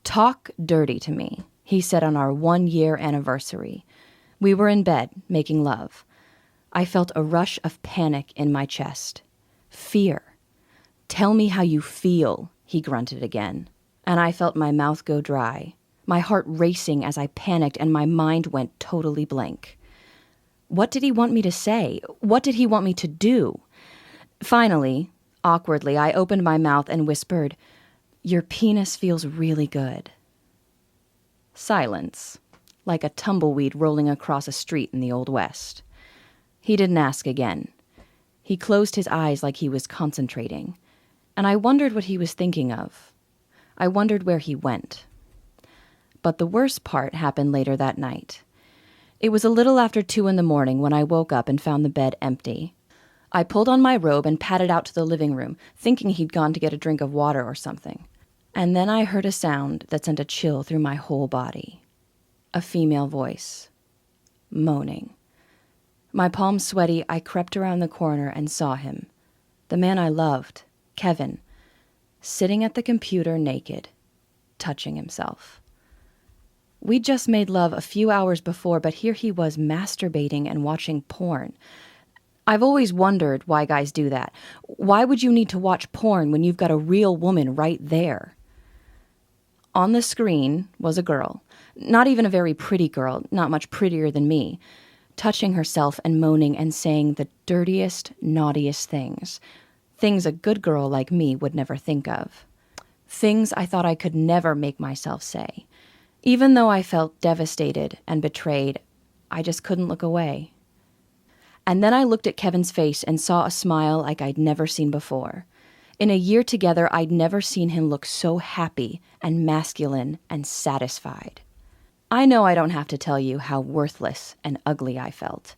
"Talk dirty to me," he said on our 1-year anniversary. We were in bed, making love. I felt a rush of panic in my chest. Fear. "Tell me how you feel," he grunted again. And I felt my mouth go dry, my heart racing as I panicked and my mind went totally blank. What did he want me to say? What did he want me to do? Finally, awkwardly, I opened my mouth and whispered, "Your penis feels really good." Silence, like a tumbleweed rolling across a street in the Old West. He didn't ask again. He closed his eyes like he was concentrating, and I wondered what he was thinking of. I wondered where he went. But the worst part happened later that night. It was a little after 2 a.m. when I woke up and found the bed empty. I pulled on my robe and padded out to the living room, thinking he'd gone to get a drink of water or something. And then I heard a sound that sent a chill through my whole body. A female voice. Moaning. My palms sweaty, I crept around the corner and saw him. The man I loved, Kevin, sitting at the computer naked, touching himself. We'd just made love a few hours before, but here he was masturbating and watching porn. I've always wondered why guys do that. Why would you need to watch porn when you've got a real woman right there? On the screen was a girl, not even a very pretty girl, not much prettier than me, touching herself and moaning and saying the dirtiest, naughtiest things. Things a good girl like me would never think of. Things I thought I could never make myself say. Even though I felt devastated and betrayed, I just couldn't look away. And then I looked at Kevin's face and saw a smile like I'd never seen before. In a year together, I'd never seen him look so happy and masculine and satisfied. I know I don't have to tell you how worthless and ugly I felt.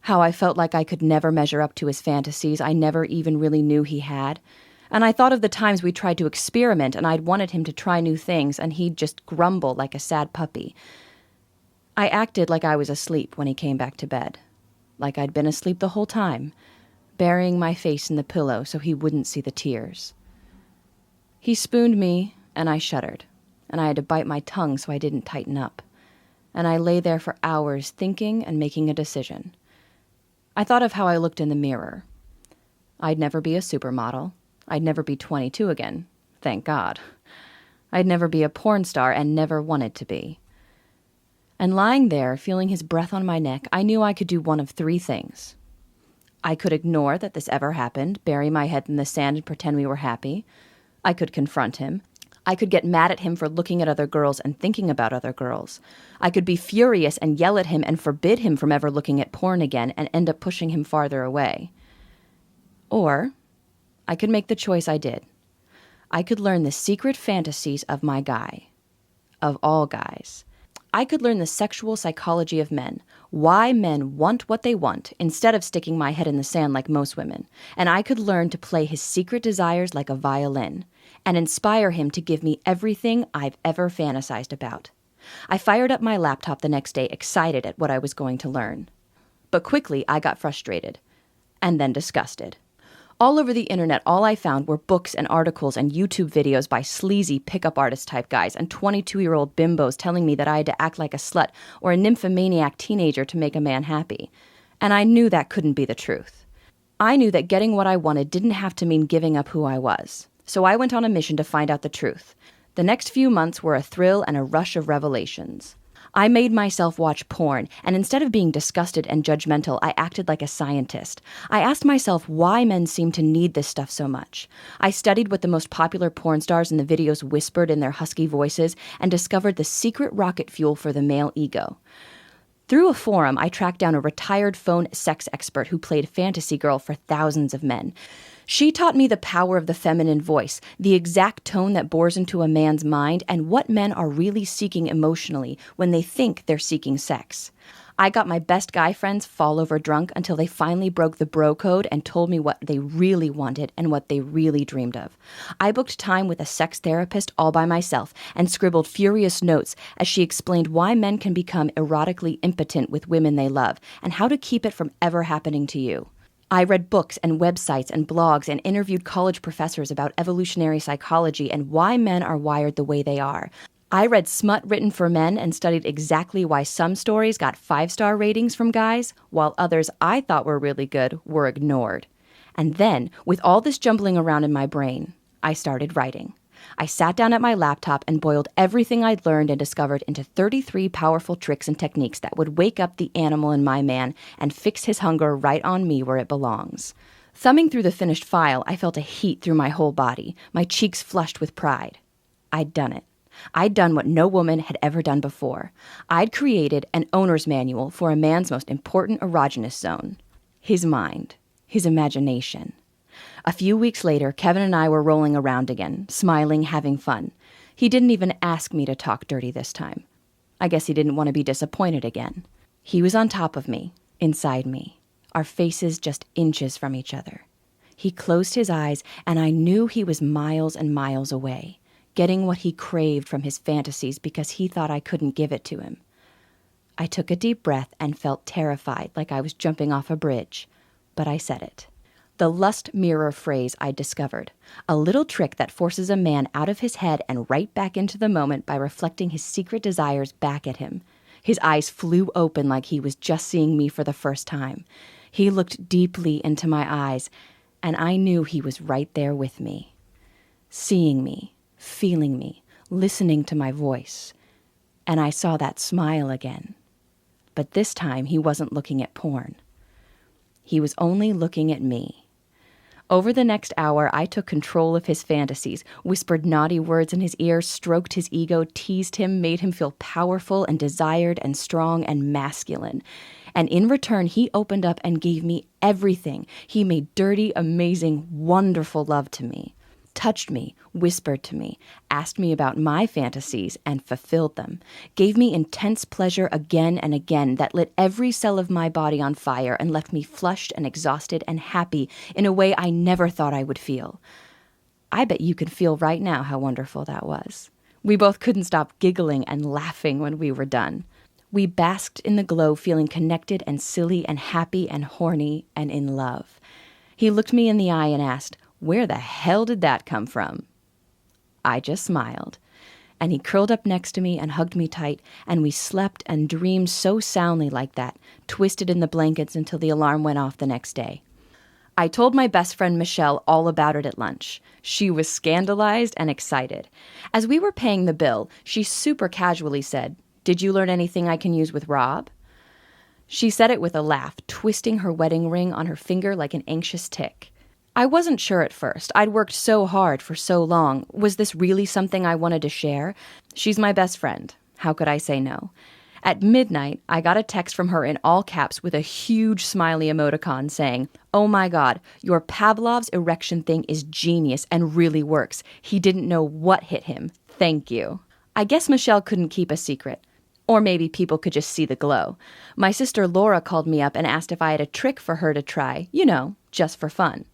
How I felt like I could never measure up to his fantasies I never even really knew he had. And I thought of the times we tried to experiment and I'd wanted him to try new things and he'd just grumble like a sad puppy. I acted like I was asleep when he came back to bed. Like I'd been asleep the whole time, burying my face in the pillow so he wouldn't see the tears. He spooned me and I shuddered, and I had to bite my tongue so I didn't tighten up. And I lay there for hours thinking and making a decision. I thought of how I looked in the mirror. I'd never be a supermodel. I'd never be 22 again, thank God. I'd never be a porn star and never wanted to be. And lying there, feeling his breath on my neck, I knew I could do one of 3 things. I could ignore that this ever happened, bury my head in the sand and pretend we were happy. I could confront him. I could get mad at him for looking at other girls and thinking about other girls. I could be furious and yell at him and forbid him from ever looking at porn again and end up pushing him farther away. Or I could make the choice I did. I could learn the secret fantasies of my guy. Of all guys. I could learn the sexual psychology of men, why men want what they want, instead of sticking my head in the sand like most women. And I could learn to play his secret desires like a violin, and inspire him to give me everything I've ever fantasized about. I fired up my laptop the next day, excited at what I was going to learn. But quickly I got frustrated, and then disgusted. All over the internet, all I found were books and articles and YouTube videos by sleazy pickup artist type guys and 22-year-old bimbos telling me that I had to act like a slut or a nymphomaniac teenager to make a man happy. And I knew that couldn't be the truth. I knew that getting what I wanted didn't have to mean giving up who I was. So I went on a mission to find out the truth. The next few months were a thrill and a rush of revelations. I made myself watch porn, and instead of being disgusted and judgmental, I acted like a scientist. I asked myself why men seem to need this stuff so much. I studied what the most popular porn stars in the videos whispered in their husky voices and discovered the secret rocket fuel for the male ego. Through a forum, I tracked down a retired phone sex expert who played fantasy girl for thousands of men. She taught me the power of the feminine voice, the exact tone that bores into a man's mind, and what men are really seeking emotionally when they think they're seeking sex. I got my best guy friends fall over drunk until they finally broke the bro code and told me what they really wanted and what they really dreamed of. I booked time with a sex therapist all by myself and scribbled furious notes as she explained why men can become erotically impotent with women they love and how to keep it from ever happening to you. I read books and websites and blogs and interviewed college professors about evolutionary psychology and why men are wired the way they are. I read smut written for men and studied exactly why some stories got 5-star ratings from guys, while others I thought were really good were ignored. And then, with all this jumbling around in my brain, I started writing. I sat down at my laptop and boiled everything I'd learned and discovered into 33 powerful tricks and techniques that would wake up the animal in my man and fix his hunger right on me where it belongs. Thumbing through the finished file, I felt a heat through my whole body, my cheeks flushed with pride. I'd done it. I'd done what no woman had ever done before. I'd created an owner's manual for a man's most important erogenous zone. His mind. His imagination. A few weeks later, Kevin and I were rolling around again, smiling, having fun. He didn't even ask me to talk dirty this time. I guess he didn't want to be disappointed again. He was on top of me, inside me, our faces just inches from each other. He closed his eyes, and I knew he was miles and miles away, getting what he craved from his fantasies because he thought I couldn't give it to him. I took a deep breath and felt terrified, like I was jumping off a bridge. But I said it. The lust mirror phrase I discovered, a little trick that forces a man out of his head and right back into the moment by reflecting his secret desires back at him. His eyes flew open like he was just seeing me for the first time. He looked deeply into my eyes, and I knew he was right there with me, seeing me, feeling me, listening to my voice. And I saw that smile again. But this time he wasn't looking at porn. He was only looking at me. Over the next hour, I took control of his fantasies, whispered naughty words in his ear, stroked his ego, teased him, made him feel powerful and desired and strong and masculine. And in return, he opened up and gave me everything. He made dirty, amazing, wonderful love to me. Touched me, whispered to me, asked me about my fantasies and fulfilled them, gave me intense pleasure again and again that lit every cell of my body on fire and left me flushed and exhausted and happy in a way I never thought I would feel. I bet you can feel right now how wonderful that was. We both couldn't stop giggling and laughing when we were done. We basked in the glow, feeling connected and silly and happy and horny and in love. He looked me in the eye and asked, "Where the hell did that come from?" I just smiled, and he curled up next to me and hugged me tight, and we slept and dreamed so soundly like that, twisted in the blankets until the alarm went off the next day. I told my best friend Michelle all about it at lunch. She was scandalized and excited. As we were paying the bill, she super casually said, "Did you learn anything I can use with Rob?" She said it with a laugh, twisting her wedding ring on her finger like an anxious tick. I wasn't sure at first. I'd worked so hard for so long. Was this really something I wanted to share? She's my best friend. How could I say no? At midnight, I got a text from her in all caps with a huge smiley emoticon saying, "Oh my God, your Pavlov's erection thing is genius and really works. He didn't know what hit him. Thank you." I guess Michelle couldn't keep a secret. Or maybe people could just see the glow. My sister Laura called me up and asked if I had a trick for her to try, just for fun.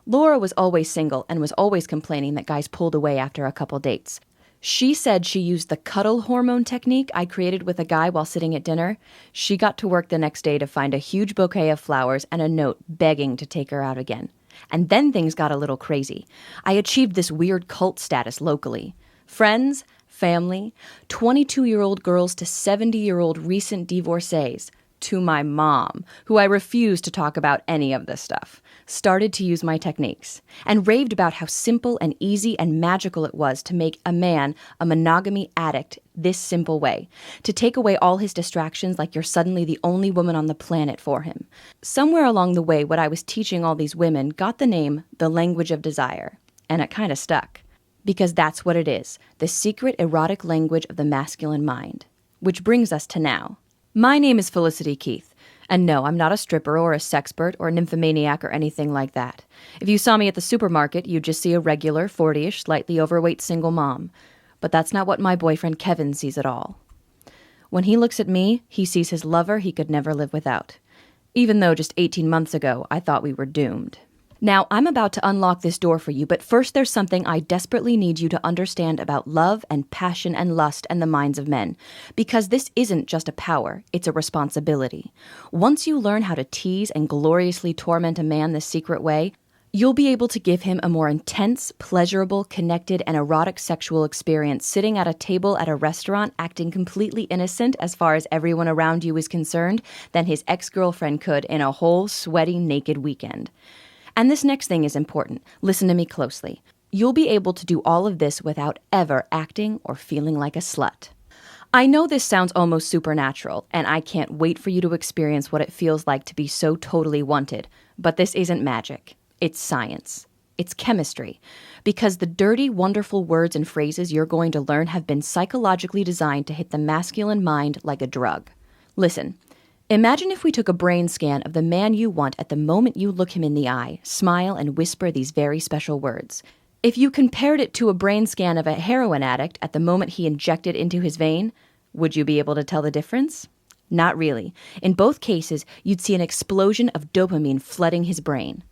Laura was always single and was always complaining that guys pulled away after a couple dates. She said she used the cuddle hormone technique I created with a guy while sitting at dinner. She got to work the next day to find a huge bouquet of flowers and a note begging to take her out again. And then things got a little crazy. I achieved this weird cult status locally. Friends, family, 22-year-old girls to 70-year-old recent divorcees, to my mom, who I refused to talk about any of this stuff, started to use my techniques, and raved about how simple and easy and magical it was to make a man a monogamy addict this simple way, to take away all his distractions like you're suddenly the only woman on the planet for him. Somewhere along the way, what I was teaching all these women got the name The Language of Desire, and it kind of stuck. Because that's what it is, the secret erotic language of the masculine mind. Which brings us to now. My name is Felicity Keith, and no, I'm not a stripper or a sexpert or a nymphomaniac or anything like that. If you saw me at the supermarket, you'd just see a regular, 40-ish, slightly overweight single mom. But that's not what my boyfriend Kevin sees at all. When he looks at me, he sees his lover he could never live without. Even though just 18 months ago, I thought we were doomed. Now, I'm about to unlock this door for you, but first there's something I desperately need you to understand about love and passion and lust and the minds of men. Because this isn't just a power, it's a responsibility. Once you learn how to tease and gloriously torment a man this secret way, You'll be able to give him a more intense, pleasurable, connected, and erotic sexual experience sitting at a table at a restaurant acting completely innocent as far as everyone around you is concerned than his ex-girlfriend could in a whole sweaty, naked weekend. And this next thing is important. Listen to me closely. You'll be able to do all of this without ever acting or feeling like a slut. I know this sounds almost supernatural, and I can't wait for you to experience what it feels like to be so totally wanted, but this isn't magic. It's science. It's chemistry. Because the dirty, wonderful words and phrases you're going to learn have been psychologically designed to hit the masculine mind like a drug. Listen, imagine if we took a brain scan of the man you want at the moment you look him in the eye, smile, and whisper these very special words. If you compared it to a brain scan of a heroin addict at the moment he injected into his vein, would you be able to tell the difference? Not really. In both cases, you'd see an explosion of dopamine flooding his brain.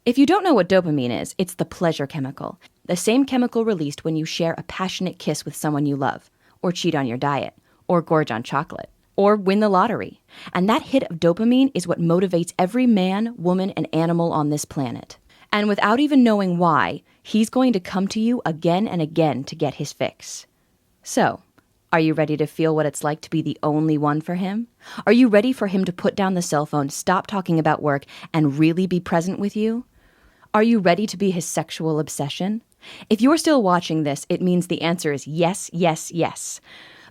If you don't know what dopamine is, it's the pleasure chemical, the same chemical released when you share a passionate kiss with someone you love, or cheat on your diet, or gorge on chocolate, or win the lottery. And that hit of dopamine is what motivates every man, woman, and animal on this planet. And without even knowing why, he's going to come to you again and again to get his fix. So, are you ready to feel what it's like to be the only one for him? Are you ready for him to put down the cell phone, stop talking about work, and really be present with you? Are you ready to be his sexual obsession? If you're still watching this, it means the answer is yes, yes, yes.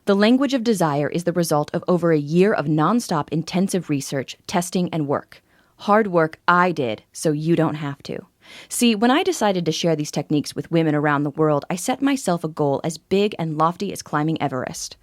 The language of desire is the result of over a year of nonstop intensive research, testing, and work. Hard work I did, so you don't have to. See, when I decided to share these techniques with women around the world, I set myself a goal as big and lofty as climbing Everest.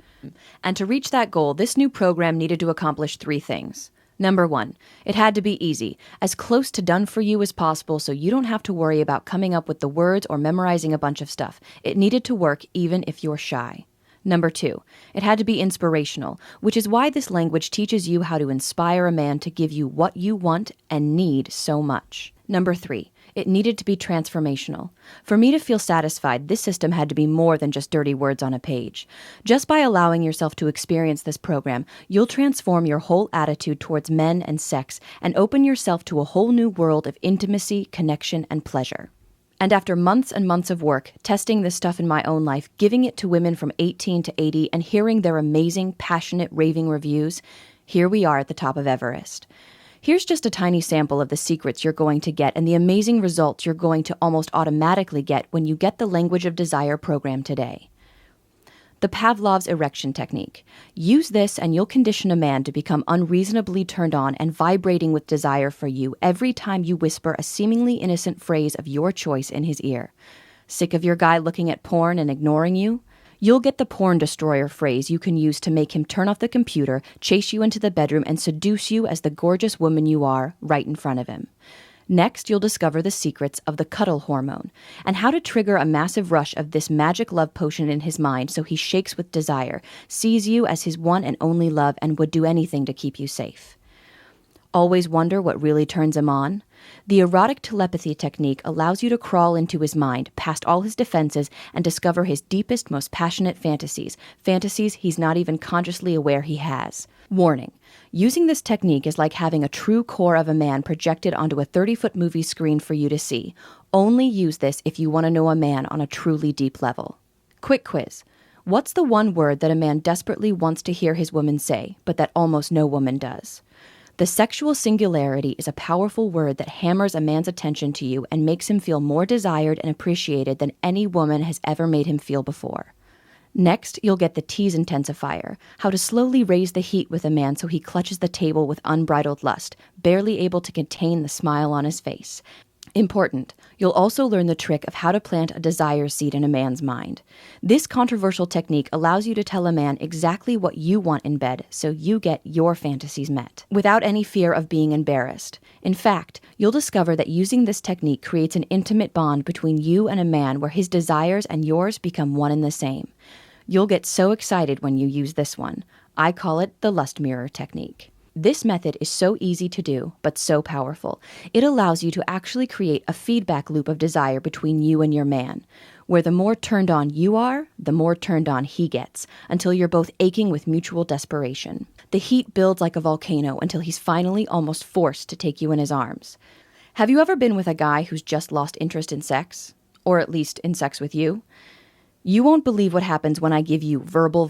And to reach that goal, this new program needed to accomplish 3 things. Number 1, it had to be easy, as close to done for you as possible so you don't have to worry about coming up with the words or memorizing a bunch of stuff. It needed to work even if you're shy. Number 2, it had to be inspirational, which is why this language teaches you how to inspire a man to give you what you want and need so much. Number 3, it needed to be transformational. For me to feel satisfied, this system had to be more than just dirty words on a page. Just by allowing yourself to experience this program, you'll transform your whole attitude towards men and sex and open yourself to a whole new world of intimacy, connection, and pleasure. And after months and months of work, testing this stuff in my own life, giving it to women from 18 to 80, and hearing their amazing, passionate, raving reviews, here we are at the top of Everest. Here's just a tiny sample of the secrets you're going to get and the amazing results you're going to almost automatically get when you get the Language of Desire program today. The Pavlov's erection technique. Use this and you'll condition a man to become unreasonably turned on and vibrating with desire for you every time you whisper a seemingly innocent phrase of your choice in his ear. Sick of your guy looking at porn and ignoring you? You'll get the porn destroyer phrase you can use to make him turn off the computer, chase you into the bedroom, and seduce you as the gorgeous woman you are right in front of him. Next, you'll discover the secrets of the cuddle hormone and how to trigger a massive rush of this magic love potion in his mind so he shakes with desire, sees you as his one and only love, and would do anything to keep you safe. Always wonder what really turns him on? The erotic telepathy technique allows you to crawl into his mind, past all his defenses, and discover his deepest, most passionate fantasies he's not even consciously aware he has. Warning: using this technique is like having a true core of a man projected onto a 30-foot movie screen for you to see. Only use this if you want to know a man on a truly deep level. Quick quiz. What's the one word that a man desperately wants to hear his woman say, but that almost no woman does? The sexual singularity is a powerful word that hammers a man's attention to you and makes him feel more desired and appreciated than any woman has ever made him feel before. Next, you'll get the tease intensifier, how to slowly raise the heat with a man so he clutches the table with unbridled lust, barely able to contain the smile on his face. Important, you'll also learn the trick of how to plant a desire seed in a man's mind. This controversial technique allows you to tell a man exactly what you want in bed so you get your fantasies met, without any fear of being embarrassed. In fact, you'll discover that using this technique creates an intimate bond between you and a man where his desires and yours become one and the same. You'll get so excited when you use this one. I call it the lust mirror technique. This method is so easy to do, but so powerful. It allows you to actually create a feedback loop of desire between you and your man, where the more turned on you are, the more turned on he gets, until you're both aching with mutual desperation. The heat builds like a volcano until he's finally almost forced to take you in his arms. Have you ever been with a guy who's just lost interest in sex? Or at least in sex with you? You won't believe what happens when I give you verbal